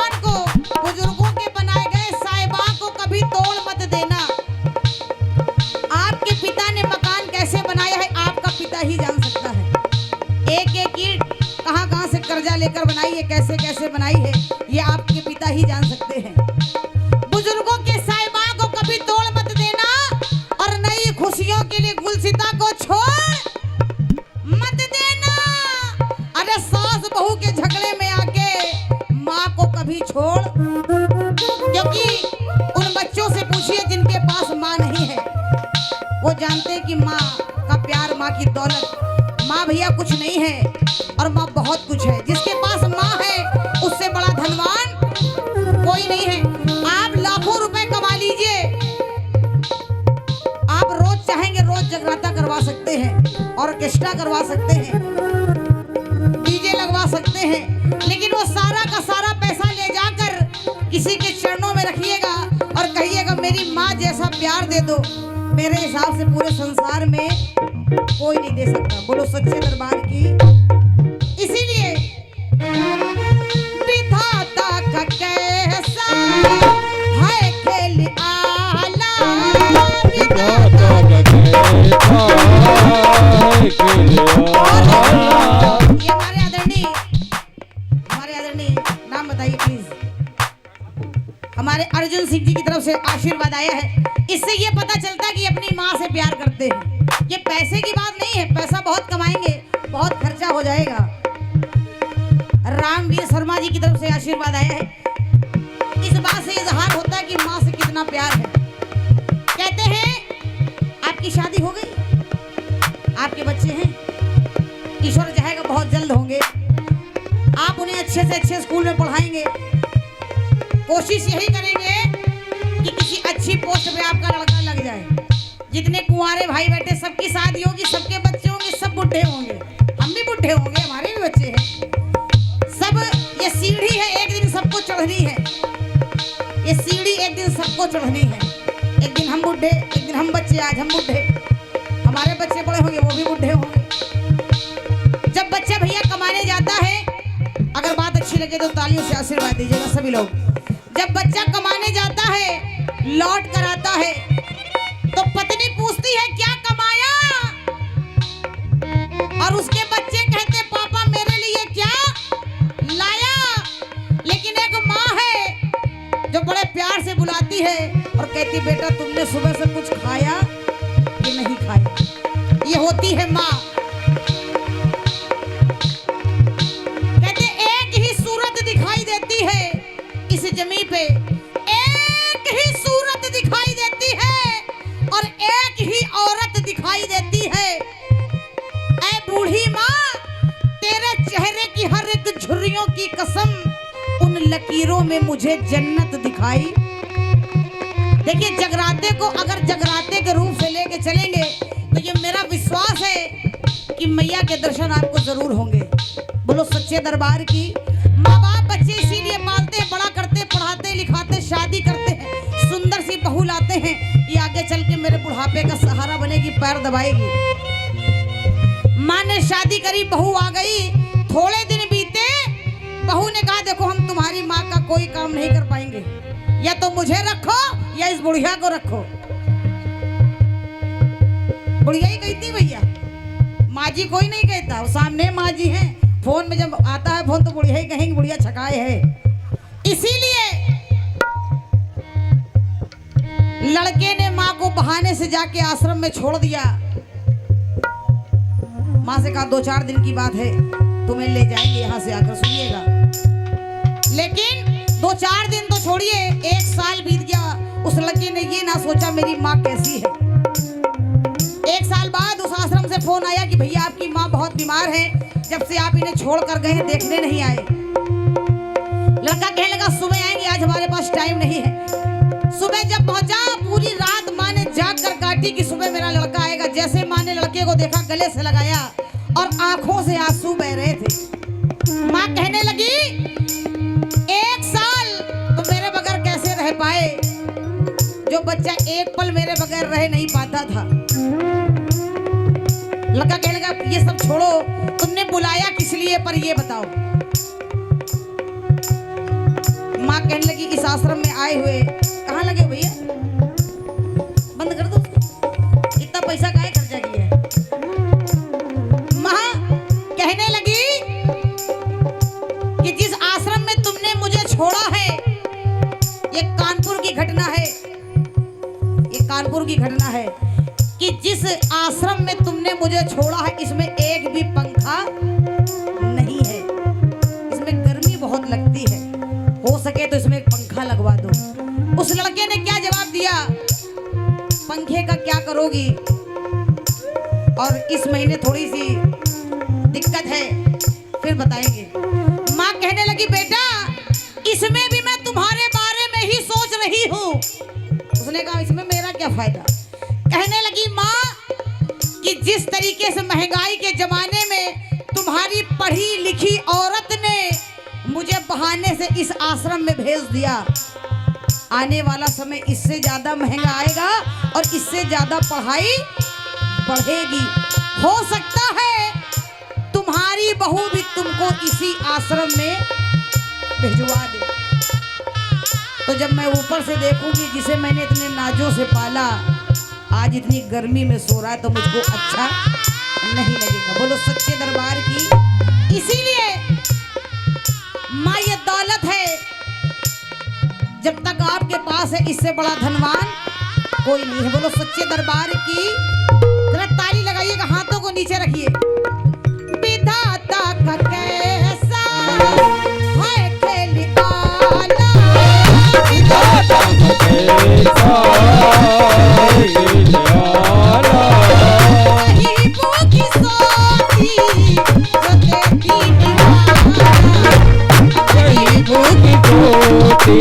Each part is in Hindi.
बुजुर्गों के बनाए गए साहिबा को ये कैसे कैसे बनाई है ये आपके पिता ही जान सकते हैं। बुजुर्गों के साहिबा को कभी तोड़ मत देना और नई खुशियों के लिए गुलसिता को छोड़ मत देना। अरे सास बहू के झगड़े में आके माँ को कभी छोड़, क्योंकि उन बच्चों से पूछिए जिनके पास माँ नहीं है, वो जानते हैं कि माँ का प्यार, माँ की दौलत, माँ भैया कुछ नहीं है और माँ बहुत कुछ है। जिसके पास माँ है उससे बड़ा धनवान कोई नहीं है। आप लाखों रुपए कमा लीजिए, आप रोज चाहेंगे रोज जगराता करवा सकते हैं, ऑर्केस्ट्रा करवा सकते हैं, डीजे लगवा सकते हैं, लेकिन वो सारा का सारा पैसा ले जाकर किसी के चरणों में रखिएगा और कहिएगा मेरी माँ जैसा प्यार दे दो, मेरे हिसाब से पूरे संसार में कोई नहीं दे सकता। बोलो सच्चे दरबार की। इसीलिए विधाता का कैसा है खेल आला, विधाता का कैसा है खेल आला। ये हमारे आदरणीय नाम बताइए प्लीज। हमारे अर्जुन सिंह जी की तरफ से आशीर्वाद आया है। इससे ये पता चलता है कि अपनी माँ से प्यार करते हैं। ये पैसे की बात नहीं है, पैसा बहुत कमाएंगे, बहुत खर्चा हो जाएगा। रामवीर शर्मा जी की तरफ से आशीर्वाद आया है। इस बात से इजहार होता है कि माँ से कितना प्यार है। कहते हैं आपकी शादी हो गई, आपके बच्चे हैं, ईश्वर चाहेगा बहुत जल्द होंगे, आप उन्हें अच्छे से अच्छे स्कूल में पढ़ाएंगे, कोशिश यही करेंगे कि किसी अच्छी पोस्ट पे आपका लड़का लग जाए। जितने कुंवारे भाई बैठे सबकी शादी होगी, सबके बच्चे होंगे, सब बुढ़े होंगे, हम भी बुढ़े होंगे, हमारे भी बच्चे हैं। सब ये सीढ़ी है, एक दिन सबको चढ़नी है। ये सीढ़ी एक दिन सबको चढ़नी है। एक दिन हम बुढ़े, एक दिन हम बच्चे। आज हम बुढ़े, हमारे बच्चे बड़े होंगे, वो भी बुढ़े होंगे। जब बच्चा भैया कमाने जाता है, अगर बात अच्छी लगे तो तालियों से आशीर्वाद दीजिएगा सभी लोग। जब बच्चा कमाने जाता है, लौट कर आता है, तो पत्नी पूछती है क्या कमाया, और उसके बच्चे कहते पापा मेरे लिए क्या लाया। लेकिन एक माँ है जो बड़े प्यार से बुलाती है और कहती बेटा तुमने सुबह से कुछ खाया कि नहीं खाया। ये होती है माँ। कहते एक ही सूरत दिखाई देती है इस जमीन पे, एक ही सूरत दिखाई देती है और एक ही औरत दिखाई देती है। ऐ बूढ़ी माँ, तेरे चेहरे की हर एक झुर्रियों की कसम, उन लकीरों में मुझे जन्नत दिखाई। देखिए जगराते को अगर जगराते के रूप से लेके चलेंगे तो ये मेरा विश्वास है कि मैया के दर्शन आपको जरूर होंगे। बोलो सच्चे दरबार की। माँ बाप बच्चे इसीलिए पालते हैं, बड़ा करते, पढ़ाते, लिखाते, शादी करते हैं, सुंदर सी बहू लाते हैं, ये आगे चल के मेरे बुढ़ापे का सहारा बनेगी, पैर दबाएगी। माँ ने शादी करी, बहू आ गई, थोड़े दिन बीते, बहू ने कहा देखो हम तुम्हारी माँ का कोई काम नहीं कर पाएंगे, या तो मुझे रखो या इस बुढ़िया को रखो। बुढ़िया ही कहती भैया, माँ जी कोई नहीं कहता, सामने माँ जी हैं। फोन में जब आता है फोन तो बुढ़िया ही कहेंगे, बुढ़िया छकाए है। इसीलिए लड़के ने माँ को बहाने से जाके आश्रम में छोड़ दिया। माँ से कहा 2-4 दिन की बात है, तुम्हें ले जाएंगे यहाँ से, आकर सुनिएगा। लेकिन 2-4 दिन तो छोड़िए, 1 साल बीत गया। उस लड़के ने ये ना सोचा मेरी माँ कैसी है। 1 साल बाद उस आश्रम से फोन आया कि भैया आपकी माँ बहुत बीमार है, जब से आप इन्हें छोड़ कर गए देखने नहीं आए। लड़का कहने लगा सुबह आएंगे, आज हमारे पास टाइम नहीं है। सुबह जब पहुंचा, पूरी रात माँ ने जाग कर काटी कि सुबह मेरा लड़का आएगा। जैसे माँ ने लड़के को देखा, गले से लगाया और आंखों से आंसू बह रहे थे। माँ कहने लगी 1 साल तो मेरे बगैर कैसे रह पाए, जो बच्चा एक पल मेरे बगैर रह नहीं पाता था। लड़का कहने लगा ये सब छोड़ो, तुमने बुलाया किस लिए पर ये बताओ। माँ कहने लगी इस आश्रम में आए हुए कहाँ लगे भैया, बंद कर दो, इतना पैसा काहे खर्चा किया है। माँ कहने लगी कि जिस शाहपुर की घटना है कि जिस आश्रम में तुमने मुझे छोड़ा है इसमें एक भी पंखा नहीं है, इसमें गर्मी बहुत लगती है, हो सके तो इसमें एक पंखा लगवा दो। उस लड़के ने क्या जवाब दिया, पंखे का क्या करोगी, और इस महीने थोड़ी सी दिक्कत है, फिर बताएंगे। माँ कहने लगी बेटा इसमें भी मैं तुम्हारे बारे में ही सोच रही हूँ। उसने कहा इसमें मेरा क्या फायदा। कहने लगी माँ कि जिस तरीके से महंगाई के जमाने में तुम्हारी पढ़ी लिखी औरत ने मुझे बहाने से इस आश्रम में भेज दिया, आने वाला समय इससे ज्यादा महंगा आएगा और इससे ज्यादा पढ़ाई बढ़ेगी। हो सकता है तुम्हारी बहू भी तुमको इसी आश्रम में भिजवा दे। तो जब मैं ऊपर से देखूंगी जिसे मैंने इतने नाजों से पाला आज इतनी गर्मी में सो रहा है तो मुझको अच्छा नहीं लगेगा। बोलो सच्चे दरबार की। इसीलिए माँ ये दौलत है, जब तक आपके पास है इससे बड़ा धनवान कोई नहीं है। बोलो सच्चे दरबार की। जरा ताली लगाइएगा, हाथों को नीचे रखिए। विधाता का कैसा है खेल आला, विधाता का कैसा है खेल आला, गरीबों की सोती जो देती दीवाना, गरीबों की सोती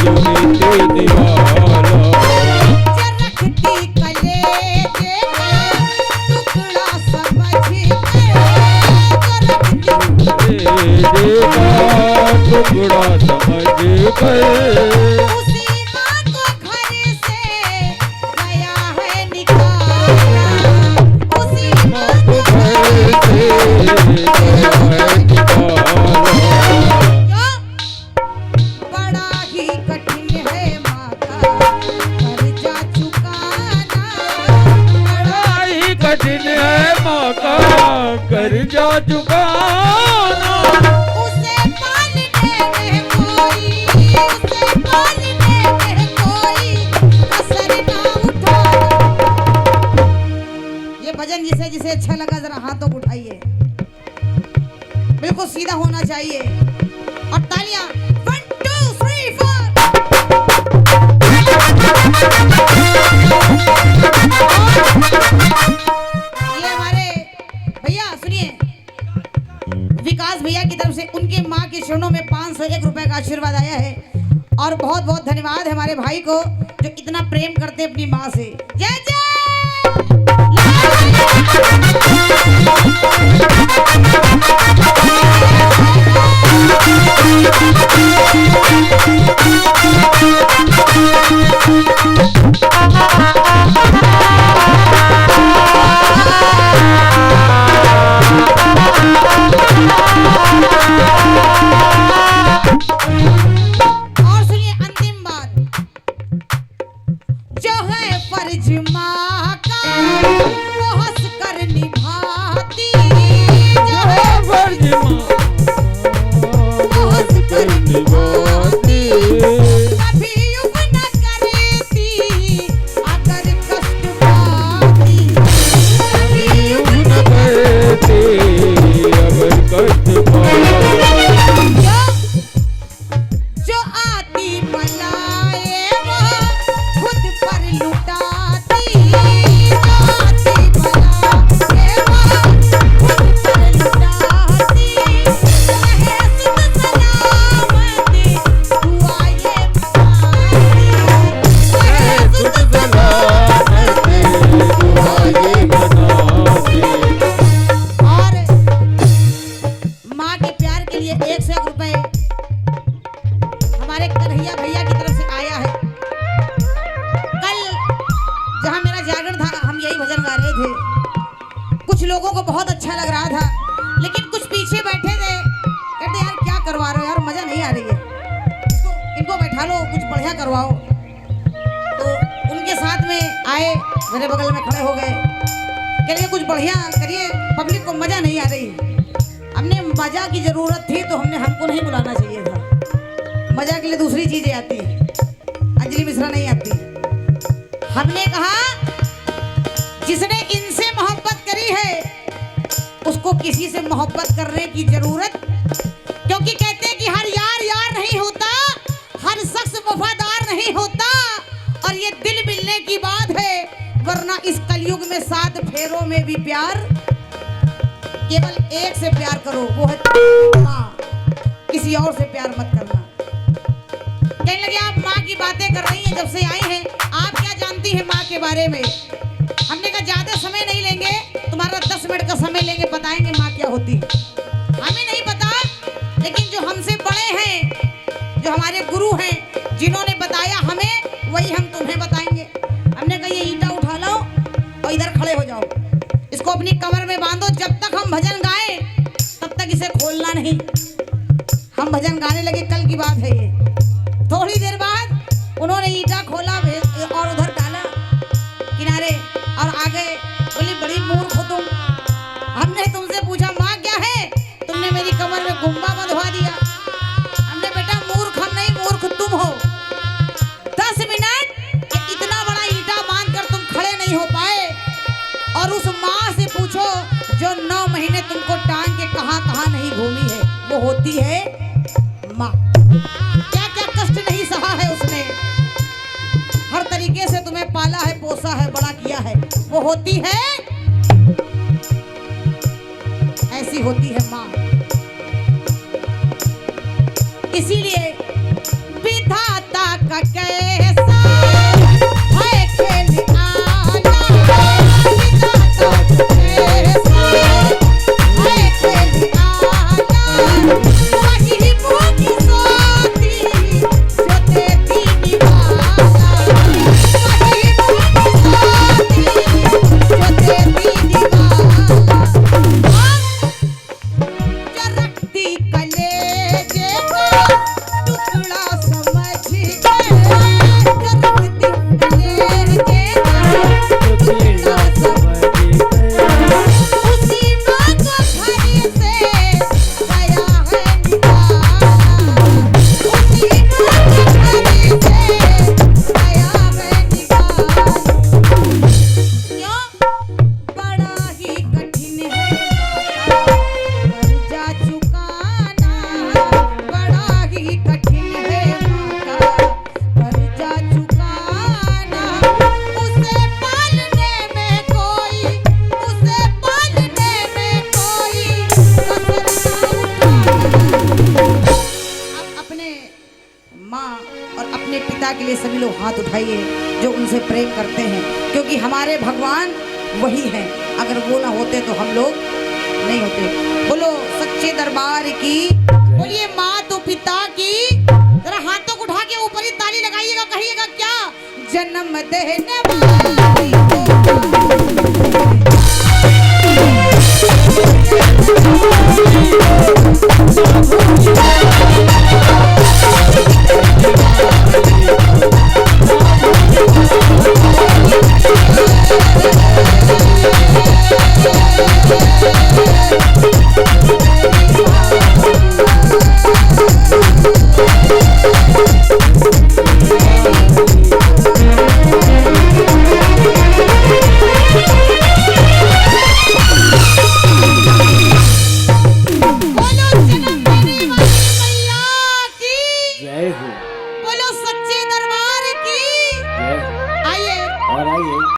जो देती दीवाना, चरखती कलेजे का टुकड़ा समझ के, चरखती टुकड़ा समझ कर उसी माँ को घर से गया है निकाला, उसी माँ को घर से गया है निकाला। बड़ा ही कठिन है माँ का कर्जा चुकाना, बड़ा ही कठिन है माँ का कर्जा चुकाना। उसे पालने में कोई कसर ना उठाना। ये भजन जिसे जिसे अच्छा लगा जरा हाथों को उठाइए, बिल्कुल सीधा होना चाहिए और तालियां 1 2 3 4। ये हमारे भैया सुनिए, विकास भैया की तरफ से उनके माँ के चरणों में 501 रुपए का आशीर्वाद आया है और बहुत बहुत धन्यवाद है हमारे भाई को जो इतना प्रेम करते अपनी माँ से। जय जय। और सुनिए अंतिम बात, जो है फर्ज माँ का वो हंस कर निभाती, जो है फर्ज माँ वो हंस कर निभाती, कभी यूं न करती अगर कष्ट पाती, कभी यूं न करती अगर कष्ट पाती। जो आती बनाए वो खुद पर लुटाती, जो आती बनाए वो खुद पर लुटाती, रहे सुध सलामती दुआ ये मनाती, रहे सुध सलामती दुआ ये मनाती। और माँ के प्यार के लिए 1 से 1 रुपए हमारे कन्हैया भैया की तरफ से आया है। कल जहां मेरा जागरण था हम यही भजन गा रहे थे, कुछ लोगों को बहुत अच्छा लग रहा था, लेकिन कुछ पीछे बैठे थे कहते यार क्या करवा रहे हो यार, मजा नहीं आ रही है, इनको बैठा लो कुछ बढ़िया करवाओ। तो उनके साथ में आए, मेरे बगल में खड़े हो गए, कह रहे कुछ बढ़िया करिए, पब्लिक को मजा नहीं आ रही। हमने मजा की जरूरत थी तो हमको नहीं बुलाना चाहिए था, मजा के लिए दूसरी चीजें आती है, अंजलि मिश्रा नहीं आती। हमने कहा जिसने इनसे मोहब्बत करी है उसको किसी से मोहब्बत करने की जरूरत, क्योंकि कहते हैं कि हर यार यार नहीं होता, हर शख्स वफादार नहीं होता, और ये दिल मिलने की बात है, वरना इस कलयुग में 7 फेरों में भी प्यार, केवल एक से प्यार करो, वो है माँ, किसी और से प्यार मत करना। कहने लगे आप माँ की बातें कर रही हैं, जब से आई हैं आप क्या जानती हैं माँ के बारे में? हमने कहा ज्यादा समय नहीं लेंगे, तुम्हारा 10 मिनट का समय लेंगे, बताएंगे माँ क्या होती है। हमें नहीं पता, लेकिन जो हमसे बड़े हैं, जो हमारे गुरु हैं, जिन्होंने बताया हमें, वही हम तुम्हें बताएंगे। हमने कहा ये ईंटा उठा लो और इधर खड़े हो जाओ, इसको अपनी कमर में बांधो, जब तक हम भजन गाएं तब तक इसे खोलना नहीं। हम भजन गाने लगे, कल की बात है ये। थोड़ी देर बाद उन्होंने ईंटा खोला और उधर डाला किनारे और आ गए। बोली बड़ी मूर्ख हो तुम। हमने तुमसे पूछा माँ क्या है, तुमने मेरी कमर में गुम्बा बंधवा दिया। हमने बेटा मूर्ख हम नहीं, मूर्ख तुम हो। 10 मिनट इतना बड़ा ईंटा बांधकर तुम खड़े नहीं हो पाए, और उस माँ से पूछो जो 9 महीने तुमको टांग के कहां नहीं घूमी है, वो होती है माँ। क्या क्या कष्ट नहीं सहा है उसने, हर तरीके से तुम्हें पाला है, पोसा है, बड़ा किया है, वो होती है, ऐसी होती है माँ। इसीलिए विधाता का कैसा है खेल आया, विधाता का कैसा है खेल आया, वही मोगी सोती जो देती निवाला, वही मोगी सोती जो देती निवाला, जो रखती कलेजे का टुकड़ा समझ के, जो रखती कलेजे का टुकड़ा समझ के, उसी माँ को घर से गया है निकाला, उसी माँ को घर से गया है निकाला। क्यों? बड़ा ही कठिन है कर्जा चुकाना, बड़ा ही कठिन है कर्जा चुकाना, उसे पालने में कोई कसर ना उठाना। अब अपने माँ और अपने पिता के लिए सभी लोग हाथ उठाइए जो उनसे प्रेम करते हैं, क्योंकि हमारे भगवान वही हैं, अगर वो ना होते तो हम लोग नहीं होते। बोलो सच्चे दरबार की, बोलिए माँ तो पिता की। जरा हाथों को उठा के ऊपर ही ताली लगाइएगा, कहिएगा क्या, जन्म देने